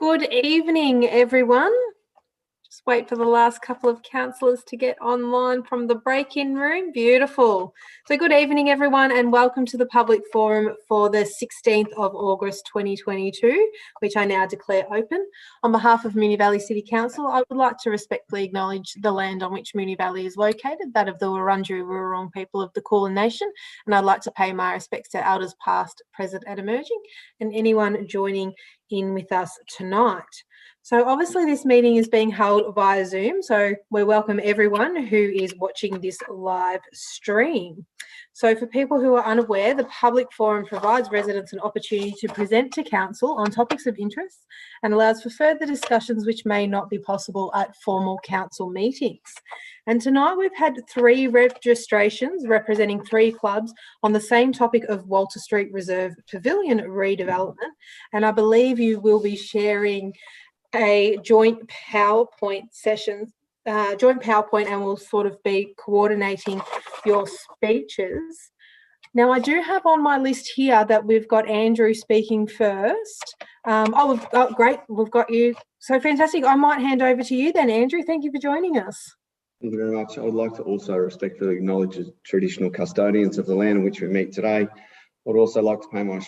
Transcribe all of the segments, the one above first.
Good evening, everyone. Just wait for the last couple of councillors to get online from the break-in room. Beautiful. So good evening, everyone, and welcome to the public forum for the 16th of August 2022, which I now declare open. On behalf of Moonee Valley City Council, I would like to respectfully acknowledge the land on which Moonee Valley is located, that of the Wurundjeri Wurrung people of the Kulin Nation, and I'd like to pay my respects to elders past, present and emerging, and anyone joining in with us tonight. So obviously this meeting is being held via Zoom, so we welcome everyone who is watching this live stream. So for people who are unaware, the public forum provides residents an opportunity to present to council on topics of interest and allows for further discussions which may not be possible at formal council meetings. And tonight we've had 3 registrations representing 3 clubs on the same topic of Walter Street Reserve Pavilion redevelopment, and I believe you will be sharing a joint PowerPoint session, and we'll sort of be coordinating your speeches. Now, I do have on my list here that we've got Andrew speaking first. Great, we've got you. So fantastic. I might hand over to you then, Andrew. Thank you for joining us. Thank you very much. I would like to also respectfully acknowledge the traditional custodians of the land in which we meet today. I'd also like to pay my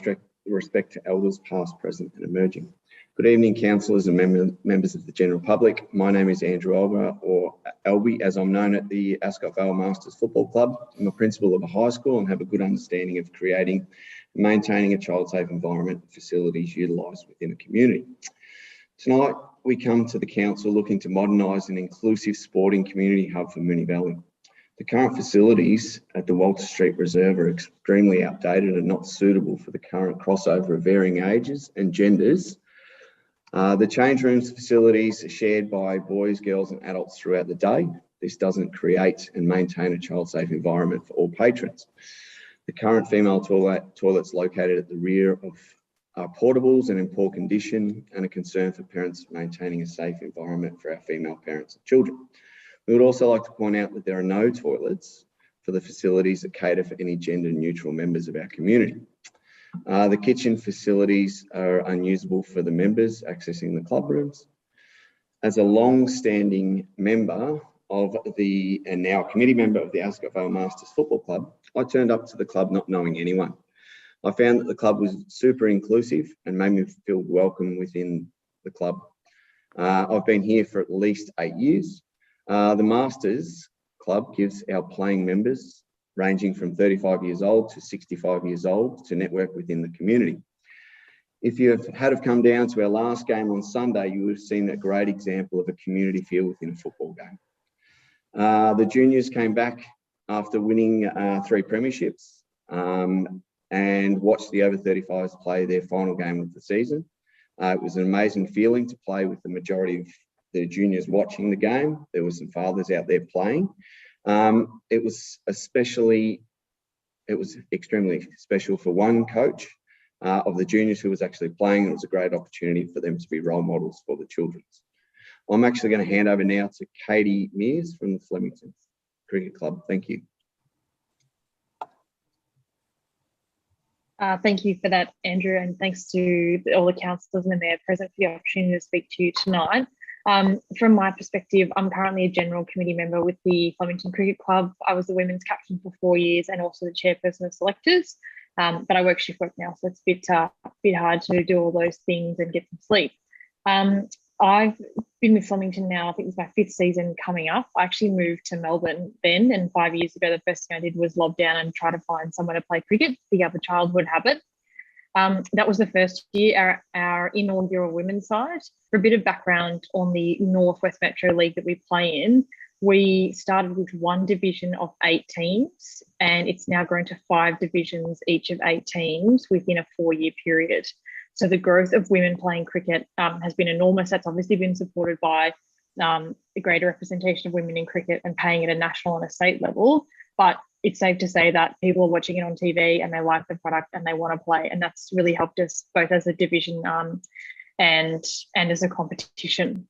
respect to elders past, present and emerging. Good evening, councillors and members of the general public. My name is Andrew Olga, or Albie, as I'm known at the Ascot Vale Masters Football Club. I'm a principal of a high school and have a good understanding of creating and maintaining a child-safe environment and facilities utilised within a community. Tonight, we come to the council looking to modernise an inclusive sporting community hub for Moonee Valley. The current facilities at the Walter Street Reserve are extremely outdated and not suitable for the current crossover of varying ages and genders. The change rooms facilities are shared by boys, girls and adults throughout the day. This doesn't create and maintain a child-safe environment for all patrons. The current female toilets located at the rear of portables and in poor condition, and a concern for parents maintaining a safe environment for our female parents and children. We would also like to point out that there are no toilets for the facilities that cater for any gender-neutral members of our community. The kitchen facilities are unusable for the members accessing the club rooms. As a long-standing member and now a committee member of the Ascot Vale Masters Football Club, I turned up to the club not knowing anyone. I found that the club was super inclusive and made me feel welcome within the club. I've been here for at least 8 years. The Masters Club gives our playing members ranging from 35 years old to 65 years old to network within the community. If you have come down to our last game on Sunday, you would have seen a great example of a community feel within a football game. The juniors came back after winning 3 premierships and watched the over 35s play their final game of the season. It was an amazing feeling to play with the majority of the juniors watching the game. There were some fathers out there playing. It was extremely special for one coach of the juniors who was actually playing. It was a great opportunity for them to be role models for the children. I'm actually going to hand over now to Katie Mears from the Flemington Cricket Club. Thank you. Thank you for that, Andrew, and thanks to all the councillors and the mayor present for the opportunity to speak to you tonight. From my perspective, I'm currently a general committee member with the Flemington Cricket Club. I was the women's captain for 4 years and also the chairperson of selectors, but I work shift work now, so it's a bit hard to do all those things and get some sleep. I've been with Flemington now, I think it's my 5th season coming up. I actually moved to Melbourne then, and 5 years ago, the first thing I did was lob down and try to find somewhere to play cricket, the other childhood habit. That was the first year, our inaugural women's side. For a bit of background on the North West Metro League that we play in, we started with 1 division of 8 teams, and it's now grown to 5 divisions, each of 8 teams within a 4-year period. So the growth of women playing cricket has been enormous. That's obviously been supported by the greater representation of women in cricket and paying at a national and a state level. But it's safe to say that people are watching it on TV and they like the product and they want to play. And that's really helped us both as a division and as a competition.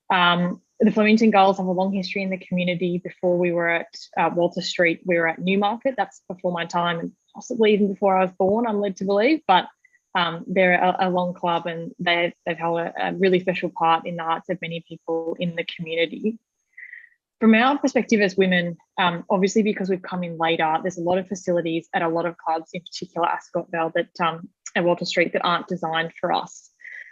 The Flemington Girls have a long history in the community. Before we were at Walter Street, we were at Newmarket. That's before my time and possibly even before I was born, I'm led to believe. But They're a long club, and they've held a really special part in the hearts of many people in the community. From our perspective as women, obviously because we've come in later, there's a lot of facilities at a lot of clubs, in particular Ascot Vale, that at Walter Street, that aren't designed for us.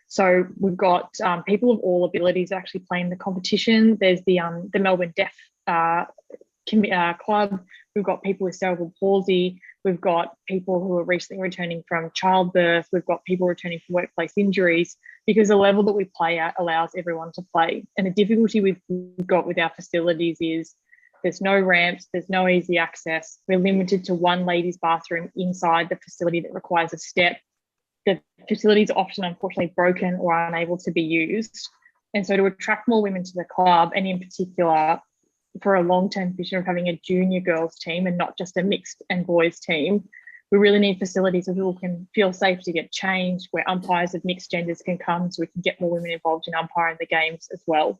So we've got people of all abilities actually playing the competition. There's the Melbourne Deaf Club. We've got people with cerebral palsy. We've got people who are recently returning from childbirth. We've got people returning from workplace injuries, because the level that we play at allows everyone to play. And the difficulty we've got with our facilities is there's no ramps, there's no easy access. We're limited to one ladies' bathroom inside the facility that requires a step. The facilities are often, unfortunately, broken or unable to be used. And so to attract more women to the club, and in particular for a long-term vision of having a junior girls team and not just a mixed and boys team, we really need facilities where people can feel safe to get changed, where umpires of mixed genders can come, so we can get more women involved in umpiring the games as well.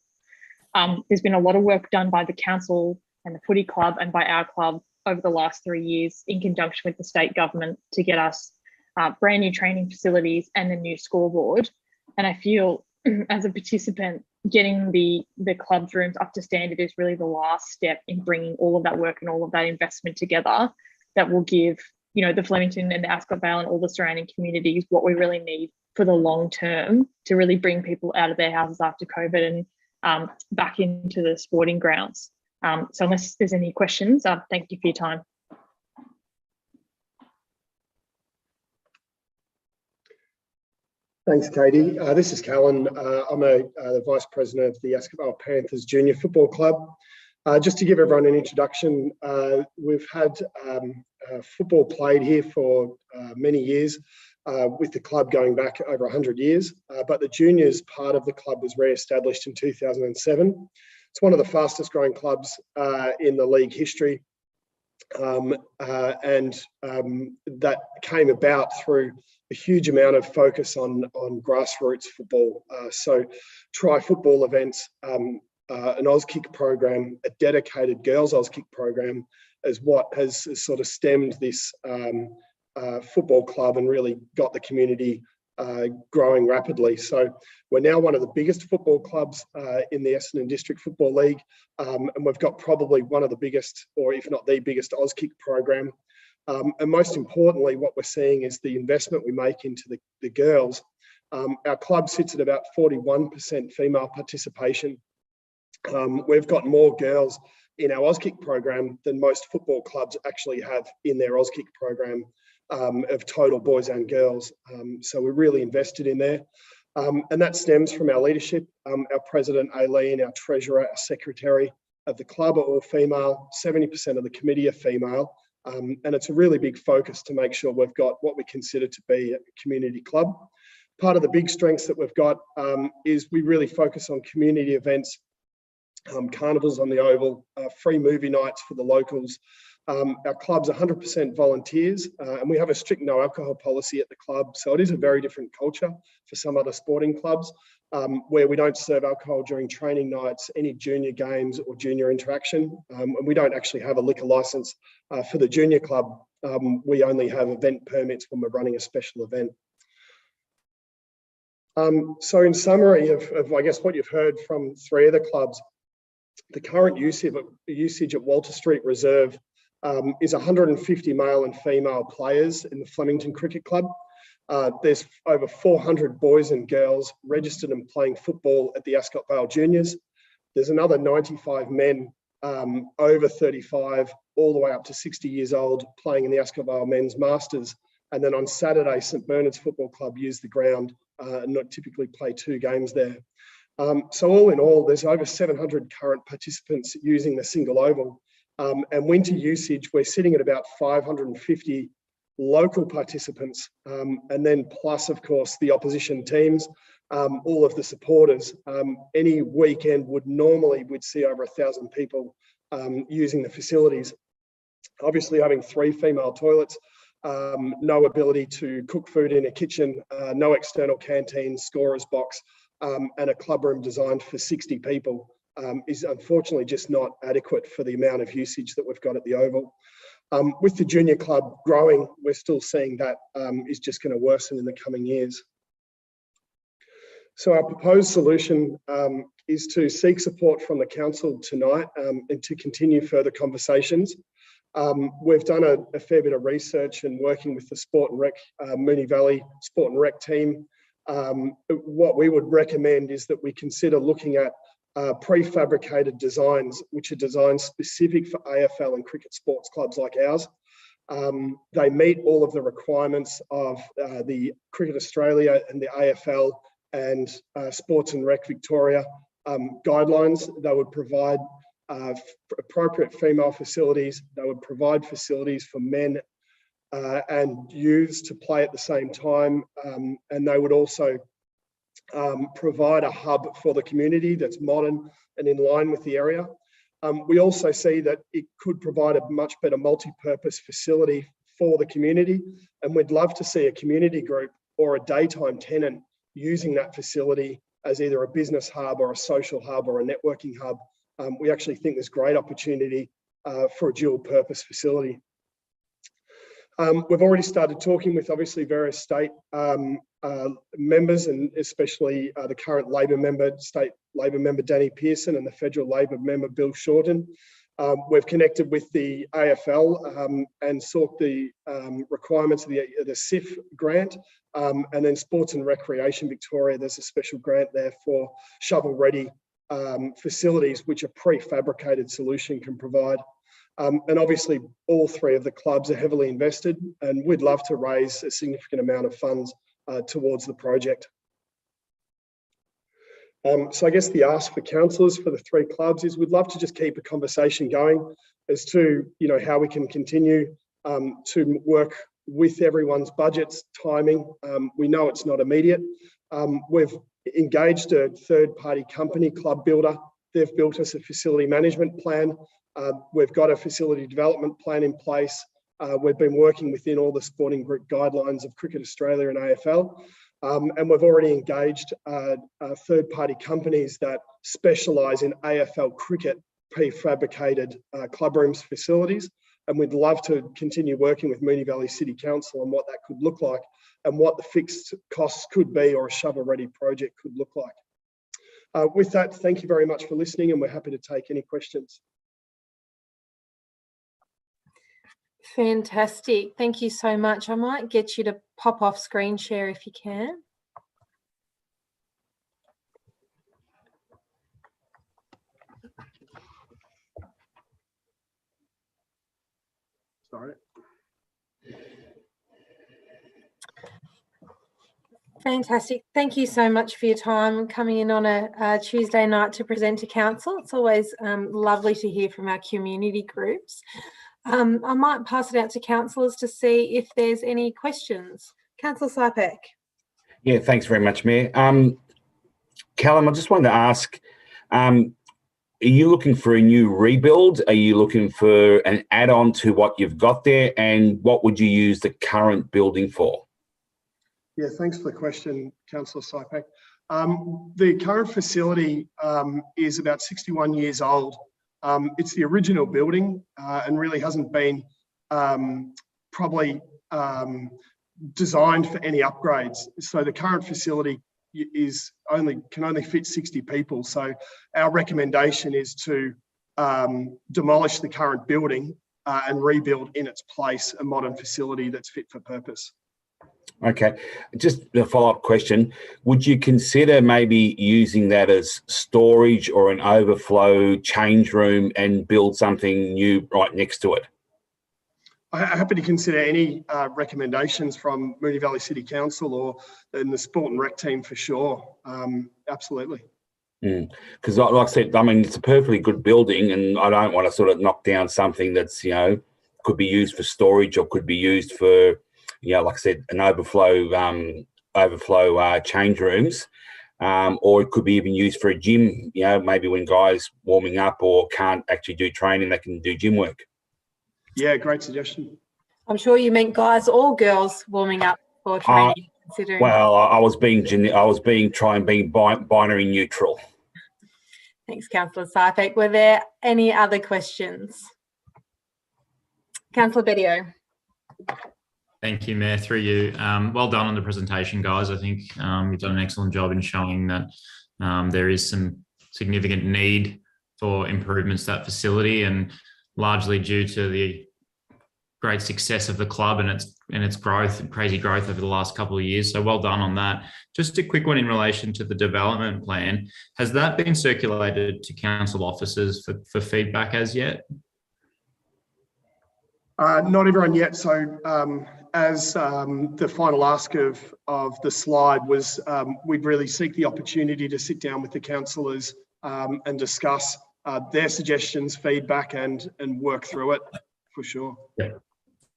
There's been a lot of work done by the council and the footy club and by our club over the last 3 years in conjunction with the state government to get us brand new training facilities and a new scoreboard. And I feel as a participant, getting the club's rooms up to standard is really the last step in bringing all of that work and all of that investment together that will give, you know, the Flemington and the Ascot Vale and all the surrounding communities what we really need for the long term to really bring people out of their houses after COVID and back into the sporting grounds. So unless there's any questions, thank you for your time. Thanks, Katie. This is Callan. I'm the Vice President of the Ascot Vale Panthers Junior Football Club. Just to give everyone an introduction, we've had football played here for many years, with the club going back over 100 years, but the juniors part of the club was re-established in 2007. It's one of the fastest growing clubs in the league history, and that came about through a huge amount of focus on grassroots football. So tri-football events, an Auskick program, a dedicated girls Auskick program is what has sort of stemmed this football club and really got the community growing rapidly. So we're now one of the biggest football clubs in the Essendon District Football League, and we've got probably one of the biggest, or if not the biggest, Auskick program. And most importantly, what we're seeing is the investment we make into the girls. Our club sits at about 41% female participation. We've got more girls in our Auskick program than most football clubs actually have in their Auskick program of total boys and girls. So we're really invested in there. And that stems from our leadership. Our president, Aileen, our treasurer, our secretary of the club are all female. 70% of the committee are female. And it's a really big focus to make sure we've got what we consider to be a community club. Part of the big strengths that we've got is we really focus on community events, carnivals on the Oval, free movie nights for the locals. Our club's 100% volunteers, and we have a strict no alcohol policy at the club. So it is a very different culture for some other sporting clubs, where we don't serve alcohol during training nights, any junior games or junior interaction. And we don't actually have a liquor license for the junior club. We only have event permits when we're running a special event. So in summary of I guess what you've heard from three of the clubs, the current usage at Walter Street Reserve is 150 male and female players in the Flemington Cricket Club. There's over 400 boys and girls registered and playing football at the Ascot Vale Juniors. There's another 95 men over 35, all the way up to 60 years old, playing in the Ascot Vale Men's Masters. And then on Saturday, St Bernard's Football Club use the ground and not typically play 2 games there. So all in all, there's over 700 current participants using the single oval. And winter usage, we're sitting at about 550 local participants, and then plus, of course, the opposition teams, all of the supporters. Any weekend we'd see over 1,000 people using the facilities. Obviously, having 3 female toilets, no ability to cook food in a kitchen, no external canteen, scorer's box, and a club room designed for 60 people is unfortunately just not adequate for the amount of usage that we've got at the Oval. With the junior club growing, we're still seeing that is just going to worsen in the coming years. So our proposed solution is to seek support from the council tonight and to continue further conversations. We've done a fair bit of research and working with the Sport and Rec, Moonee Valley Sport and Rec team. What we would recommend is that we consider looking at prefabricated designs, which are designed specific for AFL and cricket sports clubs like ours. They meet all of the requirements of the Cricket Australia and the AFL and Sports and Rec Victoria guidelines. They would provide appropriate female facilities. They would provide facilities for men and youths to play at the same time. And they would also provide a hub for the community that's modern and in line with the area. We also see that it could provide a much better multi-purpose facility for the community. And we'd love to see a community group or a daytime tenant using that facility as either a business hub or a social hub or a networking hub. We actually think there's great opportunity for a dual purpose facility. We've already started talking with obviously various state members, and especially the current Labor member, state Labor member Danny Pearson, and the federal Labor member Bill Shorten. We've connected with the AFL and sought the requirements of the SIF grant, and then Sports and Recreation Victoria, there's a special grant there for shovel-ready facilities, which a prefabricated solution can provide. And obviously, all three of the clubs are heavily invested, and we'd love to raise a significant amount of funds towards the project. So I guess the ask for councillors for the three clubs is we'd love to just keep a conversation going as to how we can continue to work with everyone's budgets, timing. We know it's not immediate. We've engaged a third-party company, Club Builder. They've built us a facility management plan. We've got a facility development plan in place. We've been working within all the sporting group guidelines of Cricket Australia and AFL. And we've already engaged third-party companies that specialise in AFL cricket prefabricated club rooms facilities. And we'd love to continue working with Moonee Valley City Council on what that could look like and what the fixed costs could be or a shovel-ready project could look like. With that, thank you very much for listening, and we're happy to take any questions. Fantastic. Thank you so much. I might get you to pop off screen share if you can. Sorry. Fantastic. Thank you so much for your time coming in on a Tuesday night to present to council. It's always lovely to hear from our community groups. I might pass it out to councillors to see if there's any questions. Councillor Sypek. Yeah, thanks very much, Mayor. Callum, I just wanted to ask, are you looking for a new rebuild? Are you looking for an add-on to what you've got there? And what would you use the current building for? Yeah, thanks for the question, Councillor Sypek. The current facility is about 61 years old. It's the original building and really hasn't been probably designed for any upgrades. So the current facility can only fit 60 people. So our recommendation is to demolish the current building and rebuild in its place a modern facility that's fit for purpose. Okay, just a follow-up question. Would you consider maybe using that as storage or an overflow change room and build something new right next to it? I'm happy to consider any recommendations from Moonee Valley City Council or in the Sport and Rec team for sure. Absolutely. Because like I said, I mean, it's a perfectly good building and I don't want to sort of knock down something that's, could be used for storage or could be used for, like I said, an overflow change rooms, or it could be even used for a gym, maybe when guys warming up or can't actually do training, they can do gym work. Yeah, great suggestion. I'm sure you meant guys or girls warming up for training. Considering. Well, I was being binary neutral. Thanks, Councillor Sypek. Were there any other questions? Councillor Bedio. Thank you, Mayor, through you. Well done on the presentation, guys. I think you've done an excellent job in showing that there is some significant need for improvements to that facility, and largely due to the great success of the club and its growth, crazy growth over the last couple of years. So well done on that. Just a quick one in relation to the development plan. Has that been circulated to council officers for feedback as yet? Not everyone yet. So as the final ask of the slide was, we'd really seek the opportunity to sit down with the councillors and discuss their suggestions, feedback, and work through it for sure. Yeah.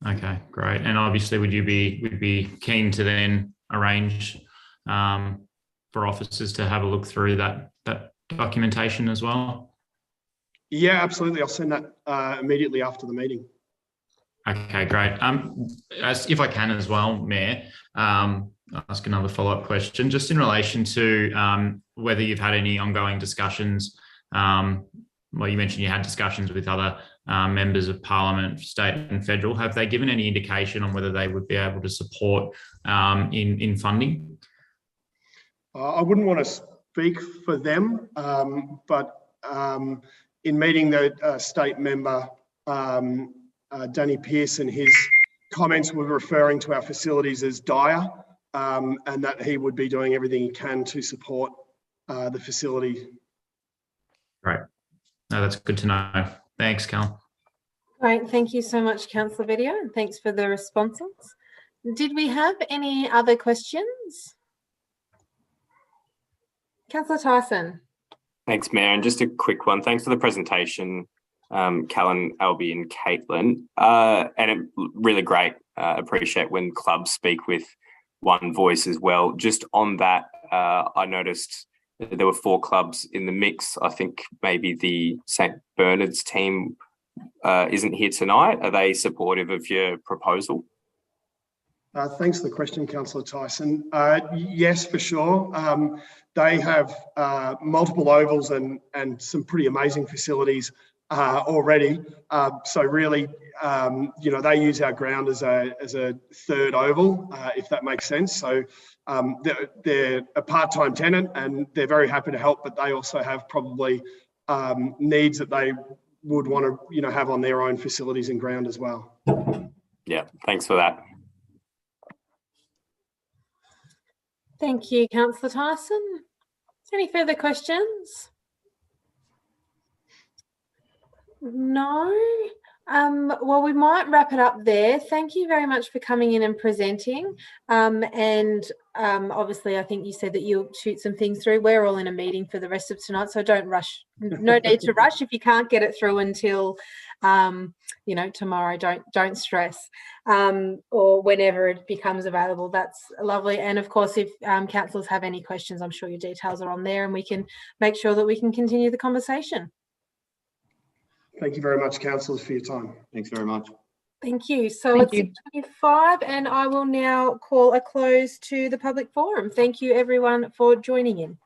Okay, great. And obviously, would be keen to then arrange for officers to have a look through that documentation as well? Yeah, absolutely. I'll send that immediately after the meeting. Okay, great. If I can as well, Mayor, ask another follow-up question, just in relation to whether you've had any ongoing discussions. Well, you mentioned you had discussions with other members of Parliament, state and federal. Have they given any indication on whether they would be able to support in funding? I wouldn't want to speak for them, but in meeting the state member, Danny Pearson, his comments were referring to our facilities as dire, and that he would be doing everything he can to support the facility. Right. No, that's good to know. Thanks, Cal. Great. Thank you so much, Councillor Bedio, and thanks for the responses. Did we have any other questions? Councillor Tyson. Thanks, Mayor. And just a quick one. Thanks for the presentation, Callan, Albie and Caitlin. And it really great. Appreciate when clubs speak with one voice as well. Just on that, I noticed there were 4 clubs in the mix. I think maybe the St. Bernard's team isn't here tonight. Are they supportive of your proposal? Thanks for the question, Councillor Tyson. Yes, for sure. They have multiple ovals and some pretty amazing facilities already. So really, they use our ground as a third oval, if that makes sense. So they're a part-time tenant and they're very happy to help, but they also have probably needs that they would want to, have on their own facilities and ground as well. Yeah, thanks for that. Thank you, Councillor Tyson. Any further questions? No. Well, we might wrap it up there. Thank you very much for coming in and presenting. Obviously, I think you said that you'll shoot some things through. We're all in a meeting for the rest of tonight, so don't rush. No need to rush. If you can't get it through until, tomorrow, don't stress. Or whenever it becomes available. That's lovely. And of course, if councillors have any questions, I'm sure your details are on there, and we can make sure that we can continue the conversation. Thank you very much, councillors, for your time. Thanks very much. Thank you. So it's 6:25, and I will now call a close to the public forum. Thank you, everyone, for joining in.